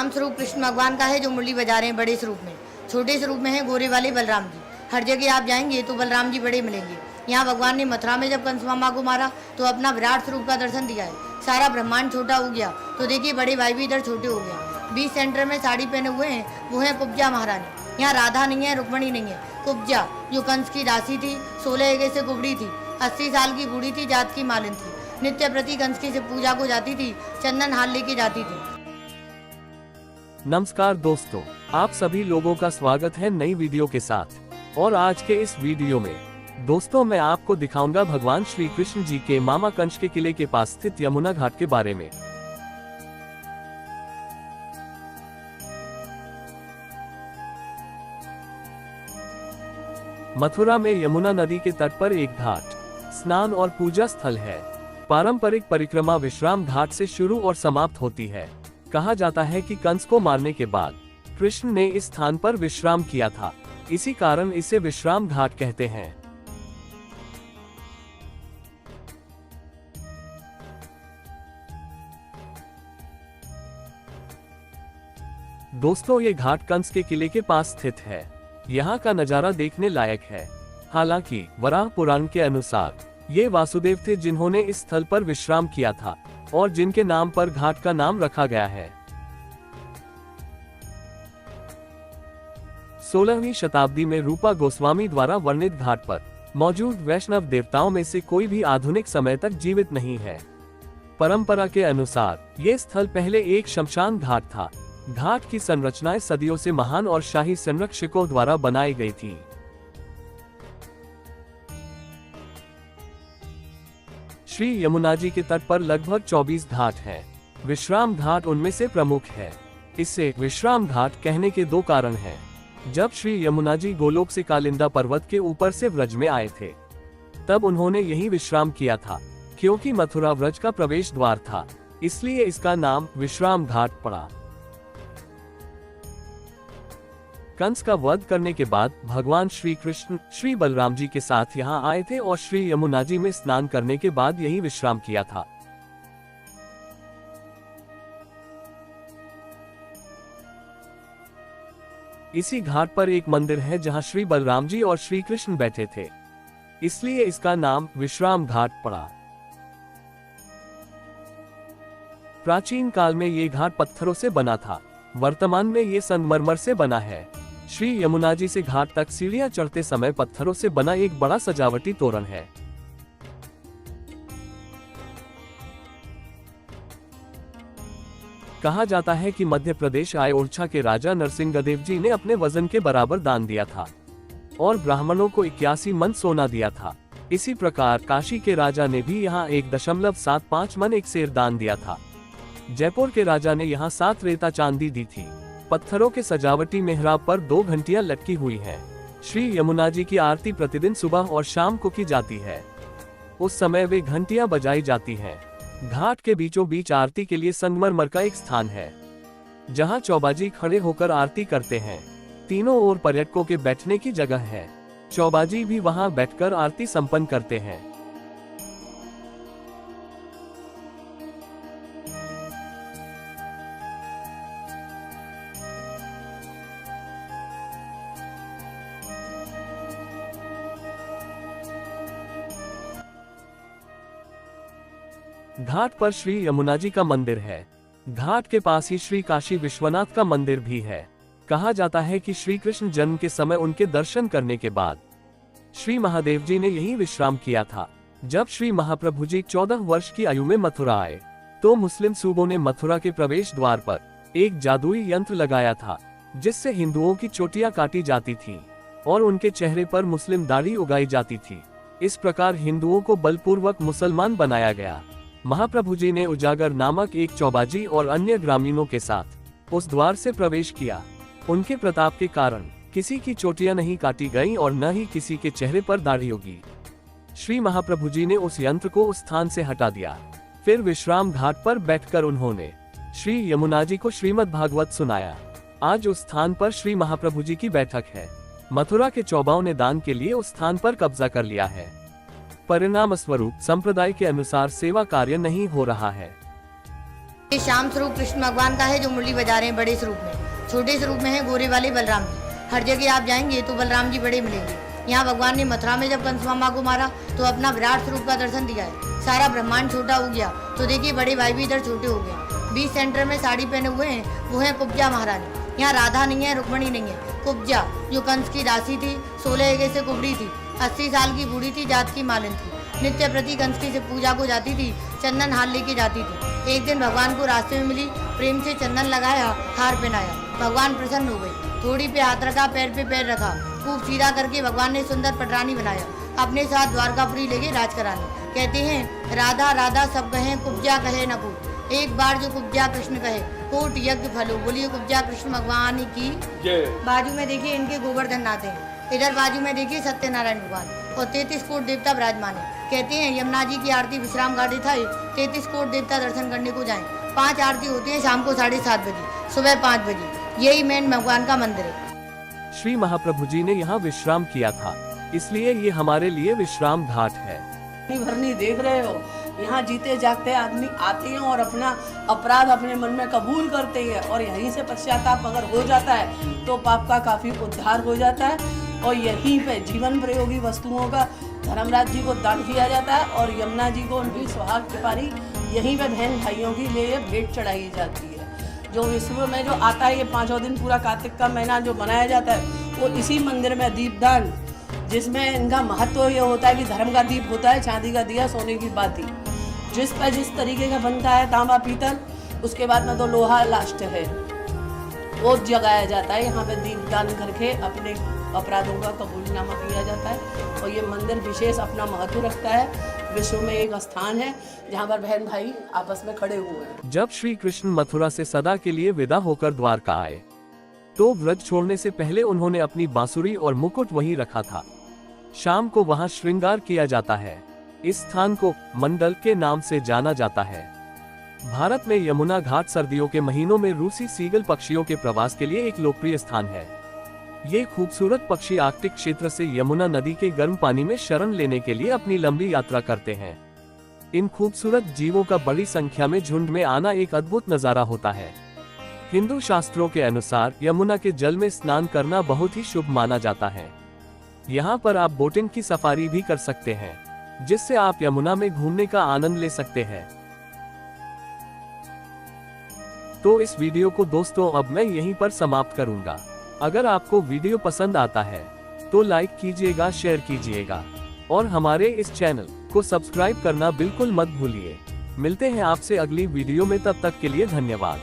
नाम स्वरूप कृष्ण भगवान का है जो मुरली बजा रहे हैं बड़े स्वरूप में। छोटे स्वरूप में है गोरे वाले बलराम जी। हर जगह आप जाएंगे तो बलराम जी बड़े मिलेंगे। यहाँ भगवान ने मथुरा में जब कंस मामा को मारा तो अपना विराट स्वरूप का दर्शन दिया है। सारा ब्रह्मांड छोटा हो गया तो देखिए बड़े भाई भी इधर छोटे हो गए। बीच सेंटर में साड़ी पहने हुए हैं वो है कुब्जा महारानी। यहाँ राधा नहीं है, रुक्मणी नहीं है, कुब्जा जो कंस की दासी थी, 16 एगे से कुबड़ी थी, 80 साल की बूढ़ी थी, जात की मालिन थी। नित्य प्रति कंस की से पूजा को जाती थी, चंदन हाल लेके जाती थी। नमस्कार दोस्तों, आप सभी लोगों का स्वागत है नई वीडियो के साथ। और आज के इस वीडियो में दोस्तों मैं आपको दिखाऊंगा भगवान श्री कृष्ण जी के मामा कंस के किले के पास स्थित यमुना घाट के बारे में। मथुरा में यमुना नदी के तट पर एक घाट, स्नान और पूजा स्थल है। पारंपरिक परिक्रमा विश्राम घाट से शुरू और समाप्त होती है। कहा जाता है कि कंस को मारने के बाद कृष्ण ने इस स्थान पर विश्राम किया था, इसी कारण इसे विश्राम घाट कहते हैं। दोस्तों ये घाट कंस के किले के पास स्थित है। यहाँ का नजारा देखने लायक है। हालांकि वराह पुराण के अनुसार ये वासुदेव थे जिन्होंने इस स्थल पर विश्राम किया था और जिनके नाम पर घाट का नाम रखा गया है। 16वीं शताब्दी में रूपा गोस्वामी द्वारा वर्णित घाट पर मौजूद वैष्णव देवताओं में से कोई भी आधुनिक समय तक जीवित नहीं है। परंपरा के अनुसार ये स्थल पहले एक शमशान घाट था। घाट की संरचनाएं सदियों से महान और शाही संरक्षकों द्वारा बनाई गई थी। श्री यमुना जी के तट पर लगभग 24 घाट हैं। विश्राम घाट उनमें से प्रमुख है। इससे विश्राम घाट कहने के दो कारण हैं। जब श्री यमुना जी गोलोक से कालिंदा पर्वत के ऊपर से व्रज में आए थे तब उन्होंने यही विश्राम किया था। क्योंकि मथुरा व्रज का प्रवेश द्वार था, इसलिए इसका नाम विश्राम घाट पड़ा। कंस का वध करने के बाद भगवान श्री कृष्ण श्री बलराम जी के साथ यहाँ आए थे और श्री यमुना जी में स्नान करने के बाद यही विश्राम किया था। इसी घाट पर एक मंदिर है जहाँ श्री बलराम जी और श्री कृष्ण बैठे थे, इसलिए इसका नाम विश्राम घाट पड़ा। प्राचीन काल में ये घाट पत्थरों से बना था। वर्तमान में ये संगमरमर से बना है। श्री यमुना जी से घाट तक सीढ़ियां चढ़ते समय पत्थरों से बना एक बड़ा सजावटी तोरण है। कहा जाता है कि मध्य प्रदेश आए ओरछा के राजा नरसिंहदेव जी ने अपने वजन के बराबर दान दिया था और ब्राह्मणों को 81 मन सोना दिया था। इसी प्रकार काशी के राजा ने भी यहाँ 1.75 मन एक सेर दान दिया था। जयपुर के राजा ने यहाँ 7 रेता चांदी दी थी। पत्थरों के सजावटी मेहराब पर 2 घंटियां लटकी हुई हैं। श्री यमुना जी की आरती प्रतिदिन सुबह और शाम को की जाती है। उस समय वे घंटियां बजाई जाती हैं। घाट के बीचों बीच आरती के लिए संगमरमर का एक स्थान है जहां चौबाजी खड़े होकर आरती करते हैं। तीनों ओर पर्यटकों के बैठने की जगह है। चौबाजी भी वहां बैठकर आरती संपन्न करते हैं। घाट पर श्री यमुना जी का मंदिर है। घाट के पास ही श्री काशी विश्वनाथ का मंदिर भी है। कहा जाता है कि श्री कृष्ण जन्म के समय उनके दर्शन करने के बाद श्री महादेव जी ने यही विश्राम किया था। जब श्री महाप्रभु जी 14 वर्ष की आयु में मथुरा आए तो मुस्लिम सूबों ने मथुरा के प्रवेश द्वार पर एक जादुई यंत्र लगाया था जिससे हिंदुओं की चोटियां काटी जाती थीं और उनके चेहरे पर मुस्लिम दाढ़ी उगाई जाती थी। इस प्रकार हिंदुओं को बलपूर्वक मुसलमान बनाया गया। महाप्रभु जी ने उजागर नामक एक चौबाजी और अन्य ग्रामीणों के साथ उस द्वार से प्रवेश किया। उनके प्रताप के कारण किसी की चोटियां नहीं काटी गईं और न ही किसी के चेहरे पर दाढ़ी होगी। श्री महाप्रभु जी ने उस यंत्र को उस स्थान से हटा दिया। फिर विश्राम घाट पर बैठकर उन्होंने श्री यमुना जी को श्रीमद् भागवत सुनाया। आज उस स्थान पर श्री महाप्रभु जी की बैठक है। मथुरा के चौबाओं ने दान के लिए उस स्थान पर कब्जा कर लिया है। परिणाम स्वरूप संप्रदाय के अनुसार सेवा कार्य नहीं हो रहा है। ये श्याम स्वरूप कृष्ण भगवान का है जो मुरली बजा रहे हैं बड़े स्वरूप में। छोटे स्वरूप में है गोरे वाले बलराम जी। हर जगह आप जाएंगे तो बलराम जी बड़े मिलेंगे। यहाँ भगवान ने मथुरा में जब कंस मामा को मारा तो अपना विराट स्वरूप का दर्शन दिया है। सारा ब्रह्मांड छोटा हो गया तो देखिए बड़े भाई भी इधर छोटे हो गए। बीच सेंटर में साड़ी पहने हुए हैं वो है कुब्जा महारानी। यहाँ राधा नहीं है, रुक्मणी नहीं है, कुब्जा जो कंस की दासी थी, 16 एगे से कुबड़ी थी, 80 साल की बूढ़ी थी, जात की मालिन थी। नित्य प्रति कंस की से पूजा को जाती थी, चंदन हार लेके जाती थी। एक दिन भगवान को रास्ते में मिली, प्रेम से चंदन लगाया, हार पहनाया, भगवान प्रसन्न हो गए। थोड़ी पे हाथ रखा, पैर पे पैर रखा, खूब सीधा करके भगवान ने सुंदर पटरानी बनाया, अपने साथ द्वारकापुरी लेके राज कराने। कहते हैं राधा राधा सब कहें, कुब्जा कहे न कोट। एक बार जो कुब्जा कृष्ण कहे कोट यज्ञ फलो। बोलिए कुब्जा कृष्ण भगवान की जय। बाजू में देखिए इनके गोवर्धन नाथ हैं, इधर बाजू में देखिए सत्यनारायण भगवान और 33 कोट देवता विराजमान है। कहते हैं यमुना जी की आरती विश्राम घाट था, 33 कोट देवता दर्शन करने को जाएं। 5 आरती होती है शाम को 7:30 बजे, सुबह 5 बजे। यही मेन भगवान का मंदिर है। श्री महाप्रभु जी ने यहाँ विश्राम किया था, इसलिए ये हमारे लिए विश्राम घाट है। भरनी देख रहे हो, यहाँ जीते जागते आदमी आते हैं और अपना अपराध अपने मन में कबूल करते हैं और यहीं से पश्चाताप अगर हो जाता है तो पाप का काफी उद्धार हो जाता है। और यहीं पे जीवन प्रयोगी वस्तुओं का धर्मराज जी को दान किया जाता है और यमुना जी को उनकी सुहाग त्रिपारी यहीं पे बहन भाइयों की लिए भेंट चढ़ाई जाती है। जो विश्व में जो आता है ये 5 दिन पूरा कार्तिक का महीना जो मनाया जाता है वो इसी मंदिर में दीपदान, जिसमें इनका महत्व ये होता है कि धर्म का दीप होता है, चांदी का दिया, सोने की बाती, जिस पर जिस तरीके का बनता है, तांबा पीतल, उसके बाद में तो लोहा लास्ट है, वो जगाया जाता है। यहाँ पे दीपदान करके अपने अपराधों का कबूलनामा किया जाता है और ये मंदिर विशेष अपना महत्व रखता है। विश्व में एक स्थान है जहाँ पर बहन भाई आपस में खड़े हुए हैं। जब श्री कृष्ण मथुरा से सदा के लिए विदा होकर द्वारका आए तो व्रज छोड़ने से पहले उन्होंने अपनी बांसुरी और मुकुट वहीं रखा था। शाम को वहां श्रृंगार किया जाता है। इस स्थान को मंडल के नाम से जाना जाता है। भारत में यमुना घाट सर्दियों के महीनों में रूसी सीगल पक्षियों के प्रवास के लिए एक लोकप्रिय स्थान है। ये खूबसूरत पक्षी आर्कटिक क्षेत्र से यमुना नदी के गर्म पानी में शरण लेने के लिए अपनी लंबी यात्रा करते हैं। इन खूबसूरत जीवों का बड़ी संख्या में झुंड में आना एक अद्भुत नजारा होता है। हिंदू शास्त्रों के अनुसार यमुना के जल में स्नान करना बहुत ही शुभ माना जाता है। यहाँ पर आप बोटिंग की सफारी भी कर सकते हैं, जिससे आप यमुना में घूमने का आनंद ले सकते हैं। तो इस वीडियो को दोस्तों अब मैं यहीं पर समाप्त करूंगा। अगर आपको वीडियो पसंद आता है तो लाइक कीजिएगा, शेयर कीजिएगा और हमारे इस चैनल को सब्सक्राइब करना बिल्कुल मत भूलिए। मिलते हैं आपसे अगली वीडियो में, तब तक के लिए धन्यवाद।